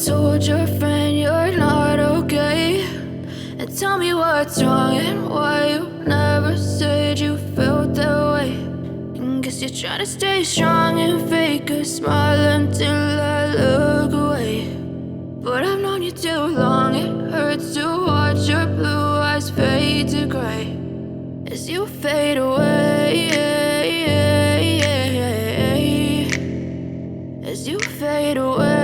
told your friend you're not okay, and tell me what's wrong and why you never said you felt that way. And guess you're trying to stay strong and fake a smile until I look away. But I've known you too long, it hurts to watch your blue eyes fade to gray as you fade away, as you fade away.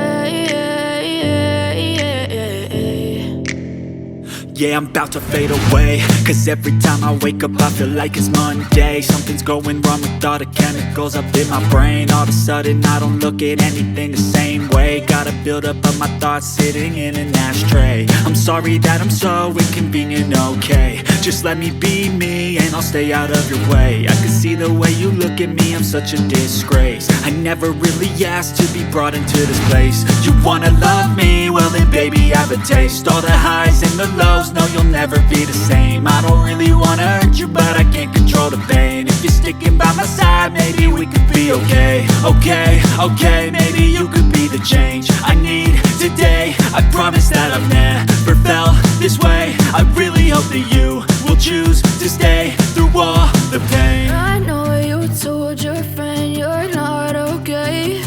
Yeah, I'm about to fade away, cause every time I wake up I feel like it's Monday. Something's going wrong with all the chemicals up in my brain. All of a sudden I don't look at anything the same way. Gotta build up of my thoughts sitting in an ashtray. I'm sorry that I'm so inconvenient, okay. Just let me be me and I'll stay out of your way. I can see the way you look at me, I'm such a disgrace. I never really asked to be brought into this place. You wanna love me? Well then baby I have a taste. All the highs and the lows, no you'll never be the same. I don't really wanna hurt you but I can't control the pain. If you're sticking by my side maybe we could be okay. Okay, maybe you could be the change I need today. I promise that I've never felt this way. I really hope that you will choose to stay through all the pain. I know you told your friend you're not okay,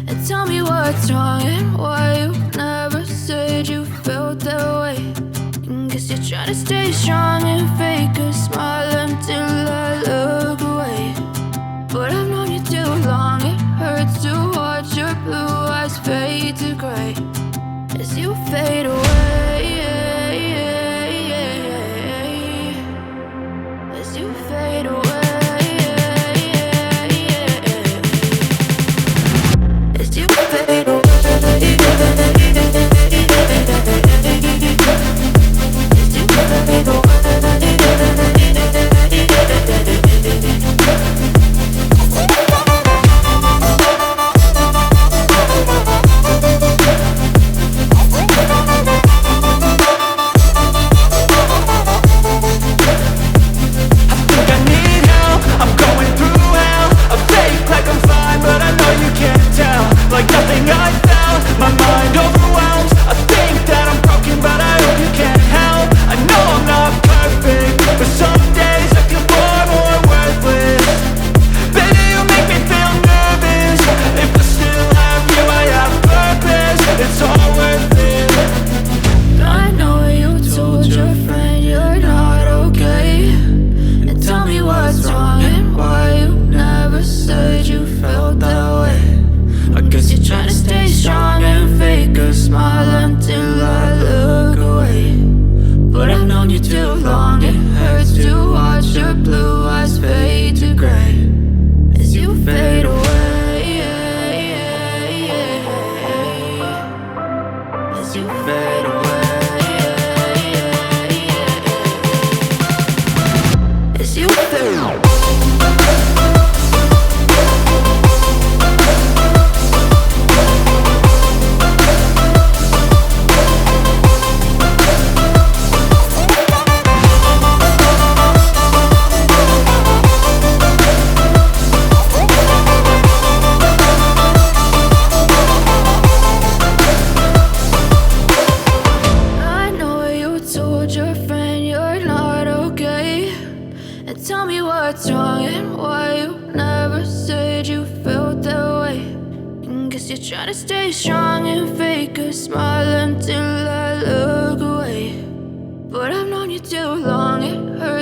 and tell me what's wrong and why you never said you felt that way. And guess you're trying to stay strong and fake a smile until I look away. But I've known you too long, it hurts to watch your blue eyes fade to gray as you fade away, as you fade away, as you fade away. Like nothing I felt, my mind overwhelmed. I think that I'm broken but I hope you can't help. I know I'm not perfect, but some days I feel far more worthless. Baby, you make me feel nervous. If I still have you, I have purpose. It's all worth it. I know you told your friend you're not okay, and tell me what's wrong and why you never said you felt that way. I guess you're trying to stay strong and fake a smile until I look away. But I've known you too long, it hurts to watch your blue eyes fade to gray as you fade away, as you fade away, as you fade away. Tell me what's wrong and why you never said you felt that way. And guess you're trying to stay strong and fake a smile until I look away. But I've known you too long, it hurts